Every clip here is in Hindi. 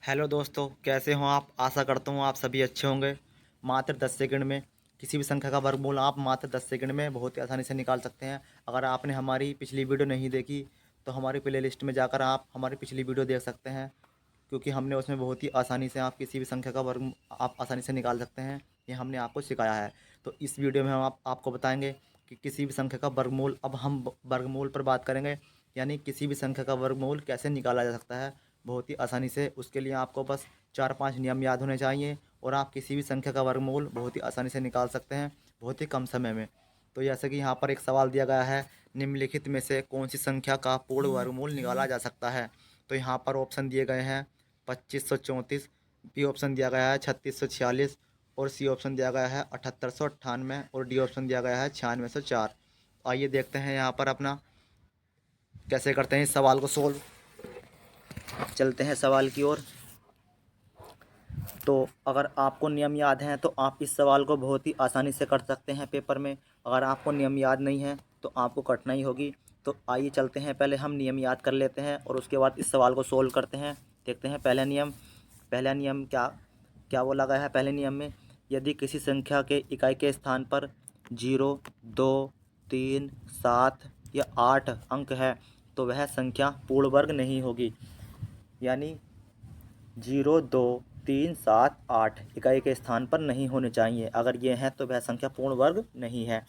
हेलो दोस्तों, कैसे हो आप। आशा करता हूँ आप सभी अच्छे होंगे। मात्र 10 सेकंड में किसी भी संख्या का वर्गमूल आप मात्र 10 सेकंड में बहुत ही आसानी से निकाल सकते हैं। अगर आपने हमारी पिछली वीडियो नहीं देखी तो हमारी प्लेलिस्ट में जाकर आप हमारी पिछली वीडियो देख सकते हैं, क्योंकि हमने उसमें बहुत ही आसानी से आप किसी भी संख्या का वर्ग आप आसानी से निकाल सकते हैं। ये हमने आपको सिखाया है। तो इस वीडियो में हम आपको बताएंगे कि किसी भी संख्या का वर्गमूल, अब हम वर्गमूल पर बात करेंगे, यानी किसी भी संख्या का वर्गमूल कैसे निकाला जा सकता है बहुत ही आसानी से। उसके लिए आपको बस 4-5 नियम याद होने चाहिए और आप किसी भी संख्या का वर्गमूल बहुत ही आसानी से निकाल सकते हैं बहुत ही कम समय में। तो जैसे कि यहाँ पर एक सवाल दिया गया है, निम्नलिखित में से कौन सी संख्या का पूर्ण वर्गमूल निकाला जा सकता है। तो यहाँ पर ऑप्शन दिए गए हैं 2534, बी ऑप्शन दिया गया है 3646 और सी ऑप्शन दिया गया है 7898 और डी ऑप्शन दिया गया है 9604। आइए देखते हैं यहाँ पर अपना कैसे करते हैं इस सवाल को सोल्व। चलते हैं सवाल की ओर। तो अगर आपको नियम याद हैं तो आप इस सवाल को बहुत ही आसानी से कर सकते हैं पेपर में। अगर आपको नियम याद नहीं है तो आपको कठिनाई होगी। तो आइए चलते हैं, पहले हम नियम याद कर लेते हैं और उसके बाद इस सवाल को सोल्व करते हैं। देखते हैं पहला नियम क्या क्या बोला गया है। पहले नियम में यदि किसी संख्या के इकाई के स्थान पर 0, 2, 3, 7 या 8 अंक है तो वह संख्या पूर्ण वर्ग नहीं होगी। यानी 0, 2, 3, 7, 8 इकाई के स्थान पर नहीं होने चाहिए। अगर ये हैं तो वह संख्या पूर्ण वर्ग नहीं है।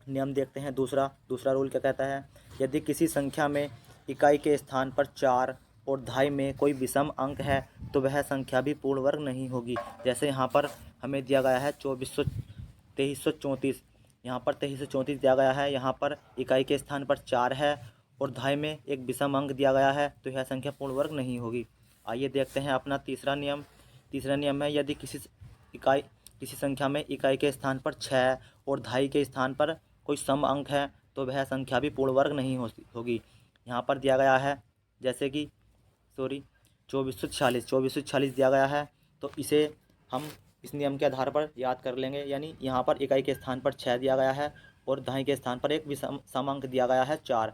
नियम देखते हैं दूसरा दूसरा रूल क्या कहता है। यदि किसी संख्या में इकाई के स्थान पर 4 और दहाई में कोई विषम अंक है तो वह संख्या भी पूर्ण वर्ग नहीं होगी। जैसे यहाँ पर हमें दिया गया है 2334। यहाँ पर 2334 दिया गया है। यहाँ पर इकाई के स्थान पर 4 है और दहाई में एक विषम अंक दिया गया है, तो यह संख्या पूर्ण वर्ग नहीं होगी। आइए देखते हैं अपना तीसरा नियम है, यदि किसी संख्या में इकाई के स्थान पर 6 और दहाई के स्थान पर कोई सम अंक है तो वह संख्या भी पूर्ण वर्ग नहीं होगी। यहाँ पर दिया गया है जैसे कि 2446 दिया गया है। तो इसे हम इस नियम के आधार पर याद कर लेंगे। यानी यहाँ पर इकाई के स्थान पर 6 दिया गया है और दहाई के स्थान पर एक विषम सम अंक दिया गया है 4,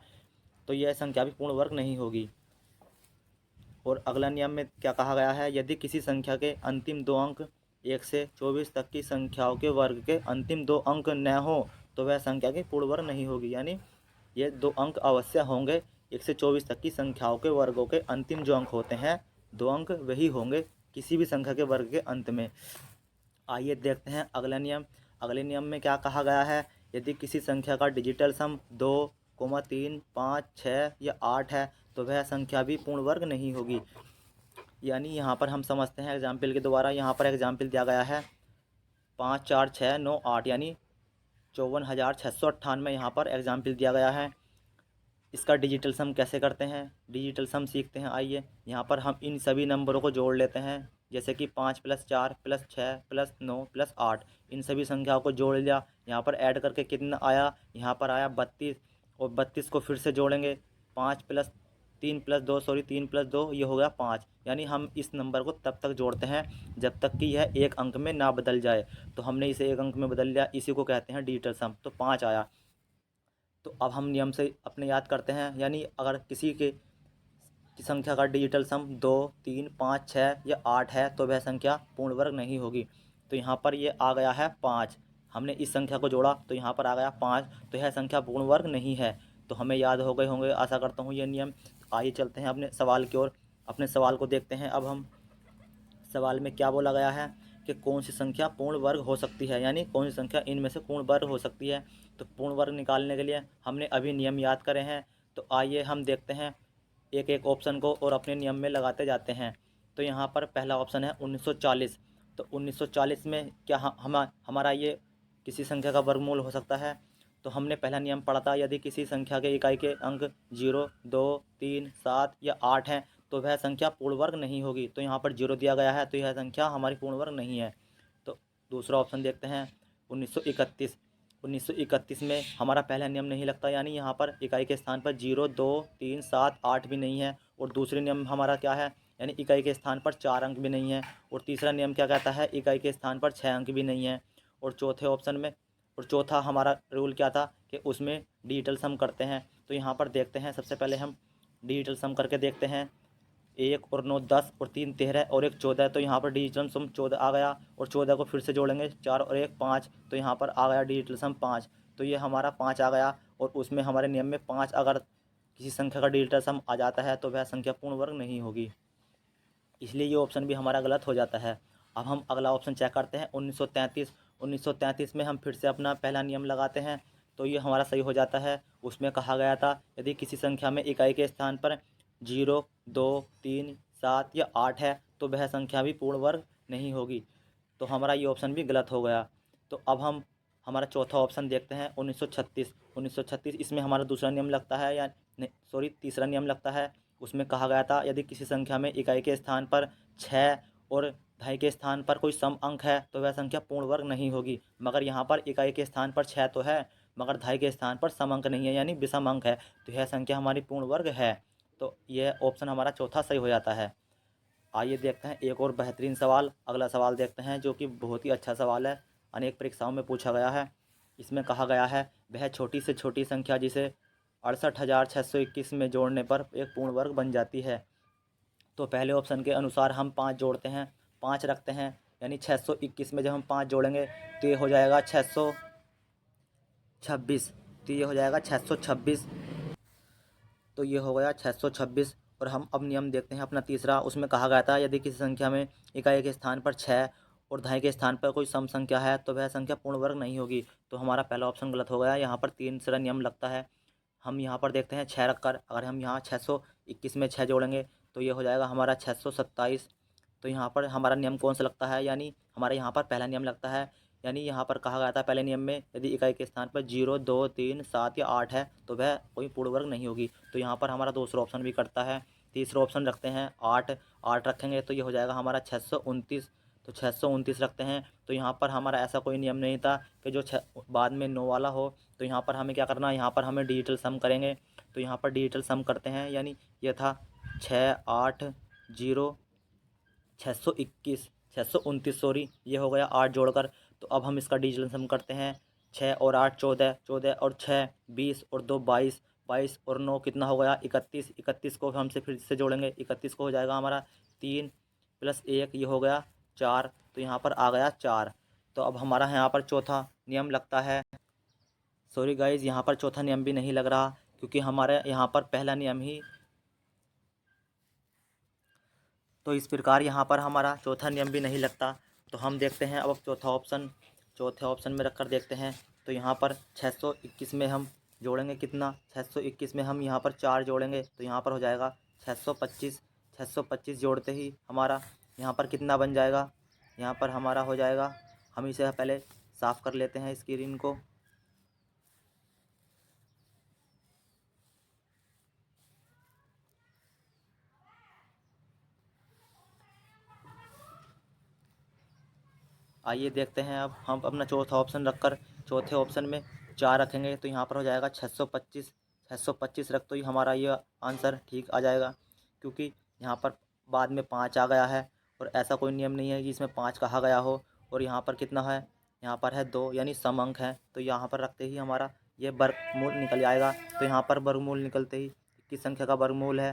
तो यह संख्या भी पूर्ण वर्ग नहीं होगी। और अगला नियम में क्या कहा गया है, यदि किसी संख्या के अंतिम दो अंक 1 से 24 तक की संख्याओं के वर्ग के अंतिम दो अंक न हो तो वह संख्या की पूर्ण वर्ग नहीं होगी। यानी ये दो अंक अवश्य होंगे। 1 से 24 तक की संख्याओं के वर्गों के अंतिम जो अंक होते हैं, दो अंक वही होंगे किसी भी संख्या के वर्ग के अंत में। आइए देखते हैं अगले नियम में क्या कहा गया है। यदि किसी संख्या का डिजिटल सम 2, 3, 5, 6 या 8 है तो वह संख्या भी पूर्ण वर्ग नहीं होगी। यानी यहाँ पर हम समझते हैं एग्जाम्पल के द्वारा। यहाँ पर एग्जाम्पल दिया गया है 5, 4, 6, 9, 8 यानी 54,698 यहाँ पर एग्जाम्पल दिया गया है। इसका डिजिटल सम कैसे करते हैं, डिजिटल सम सीखते हैं। आइए यहाँ पर हम इन सभी नंबरों को जोड़ लेते हैं। जैसे कि 5 + 4 + 6 + 9 + 8, इन सभी संख्याओं को जोड़ लिया। यहाँ पर ऐड करके कितना आया, यहाँ पर आया 32 और 32 को फिर से जोड़ेंगे। 5 + 3 + 2 3 + 2 ये हो गया 5। यानी हम इस नंबर को तब तक जोड़ते हैं जब तक कि यह एक अंक में ना बदल जाए। तो हमने इसे एक अंक में बदल लिया, इसी को कहते हैं डिजिटल सम। तो 5 आया। तो अब हम नियम से अपने याद करते हैं। यानी अगर किसी के की संख्या का डिजिटल सम 2, 3, 5, 6 या 8 है तो वह संख्या पूर्ण वर्ग नहीं होगी। तो यहाँ पर ये आ गया है 5। हमने इस संख्या को जोड़ा तो यहाँ पर आ गया 5, तो यह संख्या पूर्ण वर्ग नहीं है। तो हमें याद हो गए होंगे, आशा करता हूँ, ये नियम। आइए चलते हैं अपने सवाल की ओर। अपने सवाल को देखते हैं। अब हम सवाल में क्या बोला गया है कि कौन सी संख्या पूर्ण वर्ग हो सकती है, यानी कौन सी संख्या इनमें से पूर्ण वर्ग हो सकती है। तो पूर्ण वर्ग निकालने के लिए हमने अभी नियम याद करे हैं। तो आइए हम देखते हैं एक एक ऑप्शन को और अपने नियम में लगाते जाते हैं। तो यहाँ पर पहला ऑप्शन है 1940। तो 1940 में क्या हमारा ये किसी संख्या का वर्गमूल हो सकता है। तो हमने पहला नियम पढ़ा था, यदि किसी संख्या के इकाई के अंक 0, 2, 3, 7 या 8 हैं तो वह संख्या पूर्ण वर्ग नहीं होगी। तो यहाँ पर 0 दिया गया है तो यह संख्या हमारी पूर्ण वर्ग नहीं है। तो दूसरा ऑप्शन देखते हैं 1931। 1931 में हमारा पहला नियम नहीं लगता, यानी यहाँ पर इकाई के स्थान पर 0, 2, 3, 7, 8 भी नहीं है। और दूसरे नियम हमारा क्या है, यानी इकाई के स्थान पर 4 अंक भी नहीं है। और तीसरा नियम क्या कहता है, इकाई के स्थान पर 6 अंक भी नहीं है। और चौथे ऑप्शन में चौथा हमारा रूल क्या था कि उसमें डिजिटल सम करते हैं। तो यहाँ पर देखते हैं, सबसे पहले हम डिजिटल सम करके देखते हैं। 1 और 9 10 और 3 13 और 1 14, तो यहाँ पर डिजिटल सम 14 आ गया। और 14 को फिर से जोड़ेंगे, 4 और 1 5, तो यहाँ पर आ गया डिजिटल सम 5। तो ये हमारा 5 आ गया। और उसमें हमारे नियम में 5 अगर किसी संख्या का डिजिटल सम आ जाता है तो वह संख्या पूर्ण वर्ग नहीं होगी, इसलिए ये ऑप्शन भी हमारा गलत हो जाता है। अब हम अगला ऑप्शन चेक करते हैं 1933। 1933 में हम फिर से अपना पहला नियम लगाते हैं, तो ये हमारा सही हो जाता है। उसमें कहा गया था यदि किसी संख्या में इकाई के स्थान पर 0 2 3 7 या 8 है तो वह संख्या भी पूर्ण वर्ग नहीं होगी, तो हमारा ये ऑप्शन भी गलत हो गया। तो अब हम हमारा चौथा ऑप्शन देखते हैं 1936। 1936 इसमें हमारा दूसरा नियम लगता है, या नहीं सॉरी तीसरा नियम लगता है। उसमें कहा गया था यदि किसी संख्या में इकाई के स्थान पर 6 और ढाई के स्थान पर कोई सम अंक है तो वह संख्या पूर्ण वर्ग नहीं होगी। मगर यहाँ पर इकाई के स्थान पर 6 तो है, मगर ढाई के स्थान पर सम अंक नहीं है, यानी विषम अंक है, तो यह संख्या हमारी पूर्ण वर्ग है। तो यह ऑप्शन हमारा चौथा सही हो जाता है। आइए देखते हैं एक और बेहतरीन सवाल। अगला सवाल देखते हैं जो कि बहुत ही अच्छा सवाल है, अनेक परीक्षाओं में पूछा गया है। इसमें कहा गया है वह छोटी से छोटी संख्या जिसे 68,621 में जोड़ने पर एक पूर्ण वर्ग बन जाती है। तो पहले ऑप्शन के अनुसार हम 5 जोड़ते हैं, 5 रखते हैं, यानी 621 में जब हम 5 जोड़ेंगे तो ये हो जाएगा 626। तो ये हो जाएगा 626। तो ये हो गया 626। और हम अब नियम देखते हैं अपना तीसरा। उसमें कहा गया था यदि किसी संख्या में इकाई के स्थान पर 6 और दहाई के स्थान पर कोई सम संख्या है तो वह संख्या पूर्ण वर्ग नहीं होगी, तो हमारा पहला ऑप्शन गलत हो गया। यहाँ पर तीसरा नियम लगता है। हम यहाँ पर देखते हैं 6 रखकर, अगर हम यहाँ 621 में 6 जोड़ेंगे तो ये हो जाएगा हमारा 627। तो यहाँ पर हमारा नियम कौन सा लगता है, यानी हमारे यहाँ पर पहला नियम लगता है। यानी यहाँ पर कहा गया था पहले नियम में यदि इकाई के स्थान पर 0 2 3 7 या 8 है तो वह कोई पूर्ण वर्ग नहीं होगी, तो यहाँ पर हमारा दूसरा ऑप्शन भी करता है। तीसरा ऑप्शन रखते हैं 8। 8 रखेंगे तो ये हो जाएगा हमारा 629। तो 629 रखते हैं। तो यहाँ पर हमारा ऐसा कोई नियम नहीं था कि जो बाद में 9 वाला हो, तो यहाँ पर हमें क्या करना है, यहाँ पर हमें डिजिटल सम करेंगे। तो यहाँ पर डिजिटल सम करते हैं, यानी ये था 6 8 0 621 629 सॉरी, ये हो गया 8 जोड़कर। तो अब हम इसका डिजिटल सम करते हैं। 6 और 8 14, 14 और 6 20 और 2 22, 22 और 9 कितना हो गया 31। 31 को हमसे फिर से जोड़ेंगे, 31 को हो जाएगा हमारा 3 प्लस 1, ये हो गया 4। तो यहाँ पर आ गया 4। तो अब हमारा यहाँ पर चौथा नियम लगता है। सॉरी गाइज़, यहाँ पर चौथा नियम भी नहीं लग रहा क्योंकि हमारे यहाँ पर पहला नियम ही, तो इस प्रकार यहाँ पर हमारा चौथा नियम भी नहीं लगता। तो हम देखते हैं अब चौथा ऑप्शन, चौथे ऑप्शन में रखकर देखते हैं। तो यहाँ पर 621 में हम जोड़ेंगे कितना, 621 में हम यहाँ पर 4 जोड़ेंगे तो यहाँ पर हो जाएगा 625। 625 जोड़ते ही हमारा यहाँ पर कितना बन जाएगा, यहाँ पर हमारा हो जाएगा, हम इसे पहले साफ़ कर लेते हैं स्क्रीन को। आइए देखते हैं अब हम अपना चौथा ऑप्शन रखकर, चौथे ऑप्शन में 4 रखेंगे तो यहाँ पर हो जाएगा 625। 625 रख तो ही हमारा ये आंसर ठीक आ जाएगा, क्योंकि यहाँ पर बाद में 5 आ गया है और ऐसा कोई नियम नहीं है कि इसमें 5 कहा गया हो। और यहाँ पर कितना है, यहाँ पर है 2, यानी सम अंक है, तो यहाँ पर रखते ही हमारा ये वर्गमूल निकल जाएगा। तो यहाँ पर वर्गमूल निकलते ही किस संख्या का वर्गमूल है,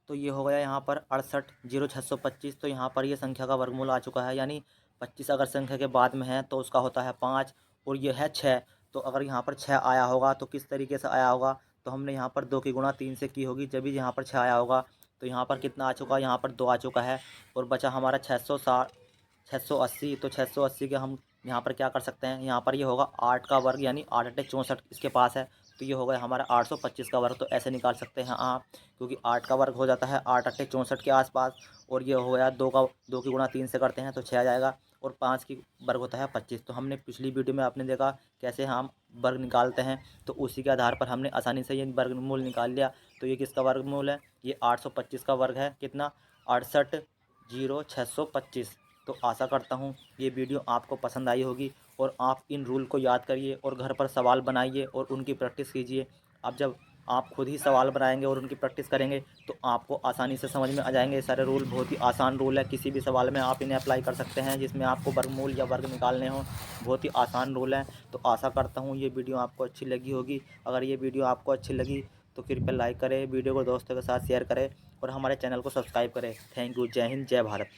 तो ये हो गया यहाँ पर 68 0 625। तो यहाँ पर ये संख्या का वर्गमूल आ चुका है, यानी 25 अगर संख्या के बाद में है तो उसका होता है 5 और ये है 6। तो अगर यहाँ पर 6 आया होगा तो किस तरीके से आया होगा, तो हमने यहाँ पर 2 की गुणा 3 से की होगी जब भी यहाँ पर 6 आया होगा। तो यहाँ पर कितना आ चुका है, यहाँ पर 2 आ चुका है और बचा हमारा 680। तो 680 के हम यहाँ पर क्या कर सकते हैं, यहाँ पर ये होगा 8 का वर्ग, यानी 8 8 64 इसके पास है, तो ये हो गया हमारा 825 का वर्ग। तो ऐसे निकाल सकते हैं आप, क्योंकि 8 का वर्ग हो जाता है 8 8 64 के आसपास, और ये हो गया 2 की गुणा 3 से करते हैं तो 6 आ जाएगा, और 5 की वर्ग होता है 25। तो हमने पिछली वीडियो में आपने देखा कैसे हम वर्ग निकालते हैं, तो उसी के आधार पर हमने आसानी से ये वर्गमूल निकाल लिया। तो ये किसका वर्गमूल है, ये 825 का वर्ग है, कितना 68 0 625। तो आशा करता हूँ ये वीडियो आपको पसंद आई होगी और आप इन रूल को याद करिए और घर पर सवाल बनाइए और उनकी प्रैक्टिस कीजिए। अब जब आप खुद ही सवाल बनाएंगे और उनकी प्रैक्टिस करेंगे तो आपको आसानी से समझ में आ जाएंगे। ये सारे रूल बहुत ही आसान रूल है, किसी भी सवाल में आप इन्हें अप्लाई कर सकते हैं जिसमें आपको वर्गमूल या वर्ग निकालने हो, बहुत ही आसान रूल है। तो आशा करता हूँ ये वीडियो आपको अच्छी लगी होगी। अगर ये वीडियो आपको अच्छी लगी तो कृपया लाइक करें, वीडियो को दोस्तों के साथ शेयर करें और हमारे चैनल को सब्सक्राइब करें। Thank you. जय हिंद, जय भारत।